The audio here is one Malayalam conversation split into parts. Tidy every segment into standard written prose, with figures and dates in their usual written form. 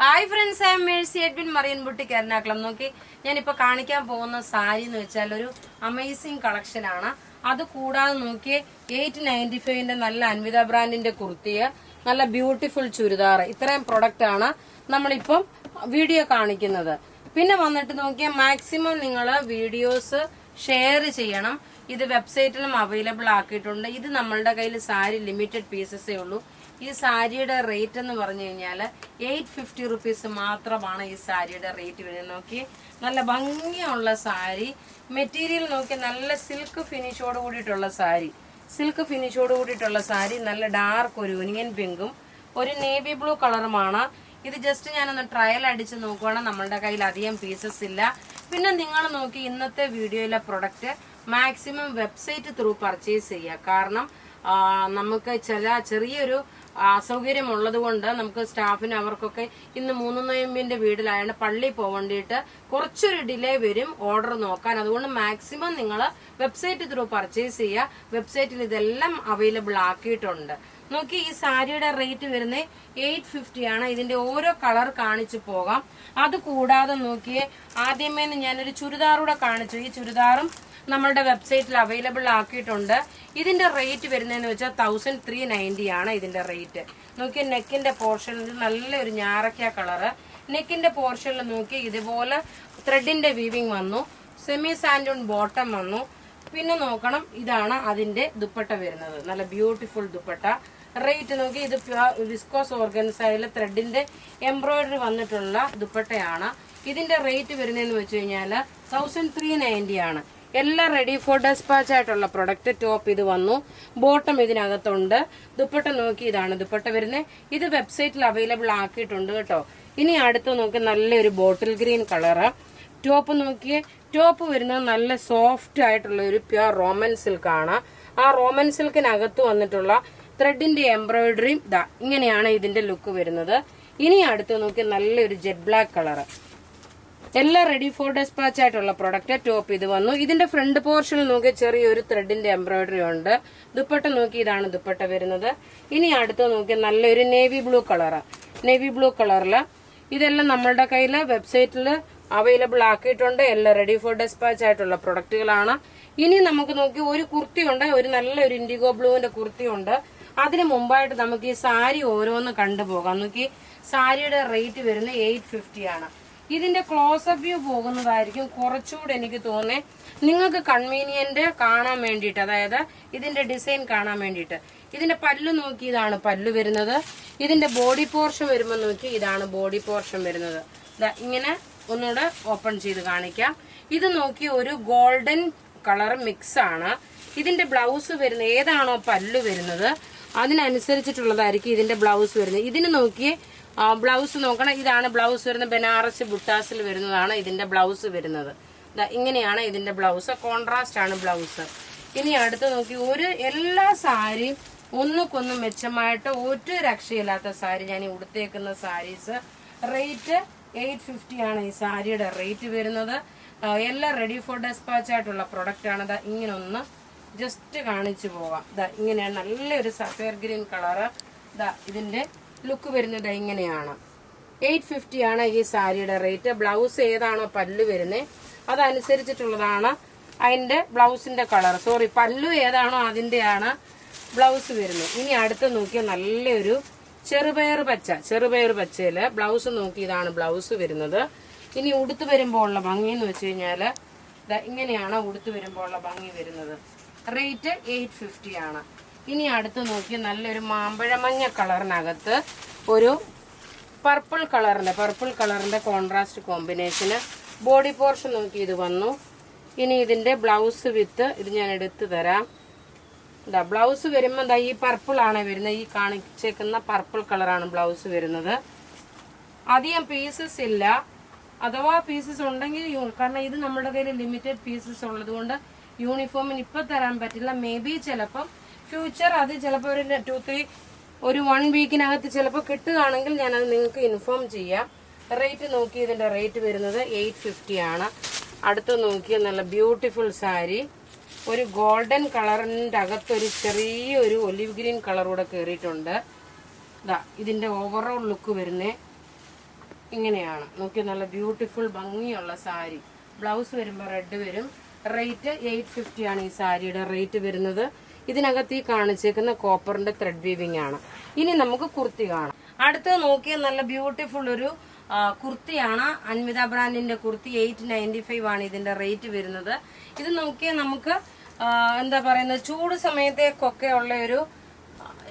Hi friends, I am Mercy Edwin Marian boutique Ernakulam. നോക്കി ഞാനിപ്പോൾ കാണിക്കാൻ പോകുന്ന സാരി എന്ന് വെച്ചാൽ ഒരു അമേസിങ് കളക്ഷൻ ആണ്. അത് കൂടാതെ നോക്കിയേ 895ന്റെ നല്ല അൻവിത ബ്രാൻഡിന്റെ കുർത്തിയ, നല്ല ബ്യൂട്ടിഫുൾ ചുരിദാർ, ഇത്രയും പ്രൊഡക്റ്റ് ആണ് നമ്മളിപ്പം വീഡിയോ കാണിക്കുന്നത്. പിന്നെ വന്നിട്ട് നോക്കിയാൽ മാക്സിമം നിങ്ങൾ വീഡിയോസ് ഷെയർ ചെയ്യണം. ഇത് വെബ്സൈറ്റിലും അവൈലബിൾ ആക്കിയിട്ടുണ്ട്. ഇത് നമ്മളുടെ കയ്യിൽ സാരി ലിമിറ്റഡ് പീസസേ ഉള്ളൂ. ഈ സാരിയുടെ റേറ്റ് എന്ന് പറഞ്ഞു കഴിഞ്ഞാൽ 850 റുപ്പീസ് മാത്രമാണ് ഈ സാരിയുടെ റേറ്റ് വരുന്നത്. നോക്കി നല്ല ഭംഗിയുള്ള സാരി, മെറ്റീരിയൽ നോക്കി നല്ല സിൽക്ക് ഫിനിഷോട് കൂടിയിട്ടുള്ള സാരി, നല്ല ഡാർക്ക് ഒരു ഒനിയൻ പിങ്കും ഒരു നേവി ബ്ലൂ കളറുമാണ്. ഇത് ജസ്റ്റ് ഞാനൊന്ന് ട്രയൽ അടിച്ച് നോക്കുവാണെങ്കിൽ നമ്മളുടെ കയ്യിൽ അധികം പീസസ് ഇല്ല. പിന്നെ നിങ്ങൾ നോക്കി ഇന്നത്തെ വീഡിയോയിലെ product maximum website through purchase ചെയ്യുക. കാരണം നമുക്ക് ചെറിയൊരു അസൗകര്യം ഉള്ളത് കൊണ്ട് നമുക്ക് സ്റ്റാഫിന് അവർക്കൊക്കെ ഇന്ന് 3 നോയമ്പിന്റെ വീട്ടിലായതുകൊണ്ട് പള്ളി പോകേണ്ടിയിട്ട് കുറച്ചൊരു ഡിലേ വരും ഓർഡർ നോക്കാൻ. അതുകൊണ്ട് മാക്സിമം നിങ്ങൾ വെബ്സൈറ്റ് ത്രൂ പർച്ചേസ് ചെയ്യുക. വെബ്സൈറ്റിൽ ഇതെല്ലാം അവൈലബിൾ ആക്കിയിട്ടുണ്ട്. നോക്കി ഈ സാരിയുടെ റേറ്റ് വരുന്നത് 850 ആണ്. ഇതിന്റെ ഓരോ കളർ കാണിച്ചു പോകാം. അത് കൂടാതെ നോക്കിയേ, ആദ്യമേ ഞാനൊരു ചുരിദാറൂടെ കാണിച്ചു. ഈ ചുരിദാറും നമ്മളുടെ വെബ്സൈറ്റിൽ അവൈലബിൾ ആക്കിയിട്ടുണ്ട്. ഇതിന്റെ റേറ്റ് വരുന്നതെന്ന് വെച്ചാൽ 1390 ആണ് ഇതിന്റെ റേറ്റ്. നോക്കി നെക്കിന്റെ പോർഷനിൽ നല്ലൊരു ഞാറക്ക കളറ്, നെക്കിന്റെ പോർഷനിൽ നോക്കി ഇതുപോലെ ത്രെഡിന്റെ വീവിങ് വന്നു, സെമി സാൻഡൂൺ ബോട്ടം വന്നു. പിന്നെ നോക്കണം, ഇതാണ് അതിന്റെ ദുപ്പട്ട വരുന്നത്, നല്ല ബ്യൂട്ടിഫുൾ ദുപ്പട്ട. റേറ്റ് നോക്കി ഇത് വിസ്കോസ് ഓർഗൻസയില് ത്രെഡിന്റെ എംബ്രോയിഡറി വന്നിട്ടുള്ള ദുപ്പട്ടയാണ്. ഇതിന്റെ റേറ്റ് വരുന്നതെന്ന് വെച്ച് കഴിഞ്ഞാൽ 1390 ആണ്. എല്ലാം റെഡി ഫോർ ഡെസ്പാച്ച് ആയിട്ടുള്ള പ്രൊഡക്റ്റ്. ടോപ്പ് ഇത് വന്നു, ബോട്ടം ഇതിനകത്തുണ്ട്. ദുപ്പട്ട നോക്കി ഇതാണ് ദുപ്പട്ട വരുന്നത്. ഇത് വെബ്സൈറ്റിൽ അവൈലബിൾ ആക്കിയിട്ടുണ്ട് കേട്ടോ. ഇനി അടുത്ത് നോക്കി നല്ലൊരു ബോട്ടിൽ ഗ്രീൻ കളറ്. ടോപ്പ് നോക്കിയേ, ടോപ്പ് വരുന്നത് നല്ല സോഫ്റ്റ് ആയിട്ടുള്ള ഒരു പ്യുർ റോമൻ സിൽക്ക് ആണ്. ആ റോമൻ സിൽക്കിനകത്ത് വന്നിട്ടുള്ള ത്രെഡിന്റെ എംബ്രോയിഡറിയും ഇങ്ങനെയാണ് ഇതിന്റെ ലുക്ക് വരുന്നത്. ഇനി അടുത്ത് നോക്കി നല്ലൊരു ജെറ്റ് ബ്ലാക്ക് കളറ്. എല്ലാം റെഡി ഫോർ ഡെസ്പാച്ച് ആയിട്ടുള്ള പ്രൊഡക്റ്റ്. ടോപ്പ് ഇത് വന്നു. ഇതിന്റെ ഫ്രണ്ട് പോർഷനിൽ നോക്കി ചെറിയൊരു ത്രെഡിന്റെ എംബ്രോയിഡറി ഉണ്ട്. ദുപ്പട്ട നോക്കി ഇതാണ് ദുപ്പട്ട വരുന്നത്. ഇനി അടുത്ത് നോക്കി നല്ലൊരു നേവി ബ്ലൂ കളറില്. ഇതെല്ലാം നമ്മളുടെ കയ്യിൽ വെബ്സൈറ്റിൽ അവൈലബിൾ ആക്കിയിട്ടുണ്ട്. എല്ലാം റെഡി ഫോർ ഡെസ്പാച്ച് ആയിട്ടുള്ള പ്രൊഡക്റ്റുകളാണ്. ഇനി നമുക്ക് നോക്കി ഒരു കുർത്തിയുണ്ട്, ഒരു നല്ലൊരു ഇൻഡിഗോ ബ്ലൂവിന്റെ കുർത്തിയുണ്ട്. അതിന് മുമ്പായിട്ട് നമുക്ക് ഈ സാരി ഓരോന്ന് കണ്ടുപോകാം. നോക്കി സാരിയുടെ റേറ്റ് വരുന്നത് 850 ആണ്. ഇതിന്റെ ക്ലോസപ്പ് വ്യൂ പോകുന്നതായിരിക്കും കുറച്ചുകൂടെ എനിക്ക് തോന്നേ നിങ്ങൾക്ക് കൺവീനിയന്റ് കാണാൻ വേണ്ടിയിട്ട്, അതായത് ഇതിന്റെ ഡിസൈൻ കാണാൻ വേണ്ടിയിട്ട്. ഇതിന്റെ പല്ലു നോക്കി ഇതാണ് പല്ലു വരുന്നത്. ഇതിന്റെ ബോഡി പോർഷൻ വരുമ്പോൾ നോക്കി ഇതാണ് ബോഡി പോർഷൻ വരുന്നത്. ഇങ്ങനെ ഒന്നുകൂടെ ഓപ്പൺ ചെയ്ത് കാണിക്കാം. ഇത് നോക്കി ഒരു ഗോൾഡൻ കളർ മിക്സ് ആണ്. ഇതിന്റെ ബ്ലൗസ് വരുന്നത് ഏതാണോ പല്ലു വരുന്നത് അതിനനുസരിച്ചിട്ടുള്ളതായിരിക്കും ഇതിന്റെ ബ്ലൗസ് വരുന്നത്. ഇതിന് നോക്കി ബ്ലൗസ് നോക്കണം. ഇതാണ് ബ്ലൗസ് വരുന്നത്, ബനാറസ് ബുട്ടാസിൽ വരുന്നതാണ് ഇതിന്റെ ബ്ലൗസ് വരുന്നത്. ഇങ്ങനെയാണ് ഇതിന്റെ ബ്ലൗസ്, കോൺട്രാസ്റ്റ് ആണ് ബ്ലൗസ്. ഇനി അടുത്ത് നോക്കി എല്ലാ സാരിയും ഒന്നുകൊന്നും മെച്ചമായിട്ട് ഒരു രക്ഷയില്ലാത്ത സാരി ഞാൻ ഈ ഉടുത്തേക്കുന്ന സാരീസ്. റേറ്റ് 850 ആണ് ഈ സാരിയുടെ റേറ്റ് വരുന്നത്. എല്ലാം റെഡി ഫോർ ഡെസ്പാച്ച് ആയിട്ടുള്ള പ്രൊഡക്റ്റ് ആണ്. ഇങ്ങനെ ഒന്ന് ജസ്റ്റ് കാണിച്ചു പോവാം. ഇങ്ങനെയാണ് നല്ലൊരു സഫയർ ഗ്രീൻ കളറ്. ഇതിന്റെ ലുക്ക് വരുന്നത് ഇങ്ങനെയാണ്. 850 ആണ് ഈ സാരിയുടെ റേറ്റ്. ബ്ലൗസ് ഏതാണോ പല്ലു വരുന്നത് അതനുസരിച്ചിട്ടുള്ളതാണ് അതിന്റെ ബ്ലൗസിന്റെ കളർ. പല്ലു ഏതാണോ അതിന്റെയാണ് ബ്ലൗസ് വരുന്നത്. ഇനി അടുത്ത് നോക്കിയാൽ നല്ലൊരു ചെറുപയർ പച്ചയില് ബ്ലൗസ് നോക്കി ഇതാണ് ബ്ലൗസ് വരുന്നത്. ഇനി ഉടുത്ത് വരുമ്പോൾ ഉള്ള ഭംഗി എന്ന് വെച്ച് കഴിഞ്ഞാല് ഇങ്ങനെയാണ് ഉടുത്ത് വരുമ്പോൾ ഉള്ള ഭംഗി വരുന്നത്. റേറ്റ് 850 ആണ്. ഇനി അടുത്ത് നോക്കി നല്ലൊരു മാമ്പഴമഞ്ഞ കളറിനകത്ത് ഒരു പർപ്പിൾ കളറിന്റെ കോൺട്രാസ്റ്റ് കോമ്പിനേഷന്. ബോഡി പോർഷൻ നോക്കി ഇത് വന്നു. ഇനി ഇതിന്റെ ബ്ലൗസ് വിത്ത് ഇത് ഞാൻ എടുത്തു തരാം. ബ്ലൗസ് വരുമ്പോൾ ഈ പർപ്പിൾ ആണ് വരുന്നത്. ഈ കാണിച്ചേക്കുന്ന പർപ്പിൾ കളറാണ് ബ്ലൗസ് വരുന്നത്. അധികം പീസസ് ഇല്ല, അഥവാ പീസസ് ഉണ്ടെങ്കിൽ കാരണം ഇത് നമ്മുടെ കയ്യിൽ ലിമിറ്റഡ് പീസസ് ഉള്ളത് കൊണ്ട് യൂണിഫോമിന് ഇപ്പൊ തരാൻ പറ്റില്ല. മേ ബി ചിലപ്പം ഫ്യൂച്ചർ അത് ചിലപ്പോൾ ഒരു 1 വീക്കിനകത്ത് ചിലപ്പോൾ കിട്ടുകയാണെങ്കിൽ ഞാനത് നിങ്ങൾക്ക് ഇൻഫോം ചെയ്യാം. റേറ്റ് നോക്കി ഇതിന്റെ റേറ്റ് വരുന്നത് 850 ആണ്. അടുത്ത് നോക്കിയ നല്ല ബ്യൂട്ടിഫുൾ സാരി, ഒരു ഗോൾഡൻ കളറിന്റെ അകത്തൊരു ചെറിയൊരു ഒലിവ് ഗ്രീൻ കളർ കൂടെ കയറിയിട്ടുണ്ട്. ഇതിന്റെ ഓവറോൾ ലുക്ക് വരുന്നേ ഇങ്ങനെയാണ്. നോക്കി, നല്ല ബ്യൂട്ടിഫുൾ ഭംഗിയുള്ള സാരി. ബ്ലൗസ് വരുമ്പോൾ റെഡ് വരും. റേറ്റ് 850 ആണ് ഈ സാരിയുടെ റേറ്റ് വരുന്നത്. ഇതിനകത്ത് ഈ കാണിച്ചേക്കുന്ന കോപ്പറിന്റെ ത്രെഡ് വീവിംഗ് ആണ്. ഇനി നമുക്ക് കുർത്തി കാണാം. അടുത്ത് നോക്കിയ നല്ല ബ്യൂട്ടിഫുൾ ഒരു കുർത്തിയാണ്. അൻവിത ബ്രാൻഡിന്റെ കുർത്തി 895 ആണ് ഇതിന്റെ റേറ്റ് വരുന്നത്. ഇത് നോക്കിയാൽ നമുക്ക് എന്താ പറയുന്നത്, ചൂട് സമയത്തേക്കൊക്കെ ഉള്ള ഒരു,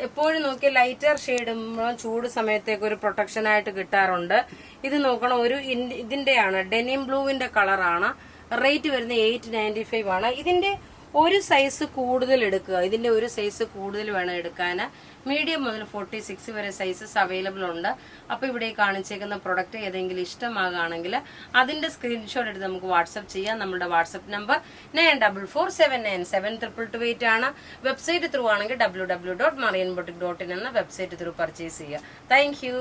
എപ്പോഴും നോക്കിയാൽ ലൈറ്റർ ഷെയ്ഡ് ചൂട് സമയത്തേക്ക് ഒരു പ്രൊട്ടക്ഷൻ ആയിട്ട് കിട്ടാറുണ്ട്. ഇത് നോക്കണം, ഒരു ഇതിന്റെയാണ് ഡെനിം ബ്ലൂവിന്റെ കളറാണ്. റേറ്റ് വരുന്നത് 895 ആണ്. ഇതിന്റെ ഒരു സൈസ് കൂടുതൽ എടുക്കുക. ഇതിന്റെ ഒരു സൈസ് കൂടുതൽ വേണം എടുക്കാൻ. മീഡിയം മുതൽ 46 വരെ സൈസസ് അവൈലബിൾ ഉണ്ട്. അപ്പൊ ഇവിടെ കാണിച്ചേക്കുന്ന പ്രൊഡക്റ്റ് ഏതെങ്കിലും ഇഷ്ടമാകുകയാണെങ്കിൽ അതിന്റെ സ്ക്രീൻഷോട്ട് എടുത്ത് നമുക്ക് വാട്സ്ആപ്പ് ചെയ്യാം. നമ്മുടെ വാട്സ്ആപ്പ് നമ്പർ 9447972228 ആണ്. വെബ്സൈറ്റ് ത്രൂ ആണെങ്കിൽ www.marianboutique.in എന്ന വെബ്സൈറ്റ് ത്രൂ പർച്ചേസ് ചെയ്യുക. Thank you.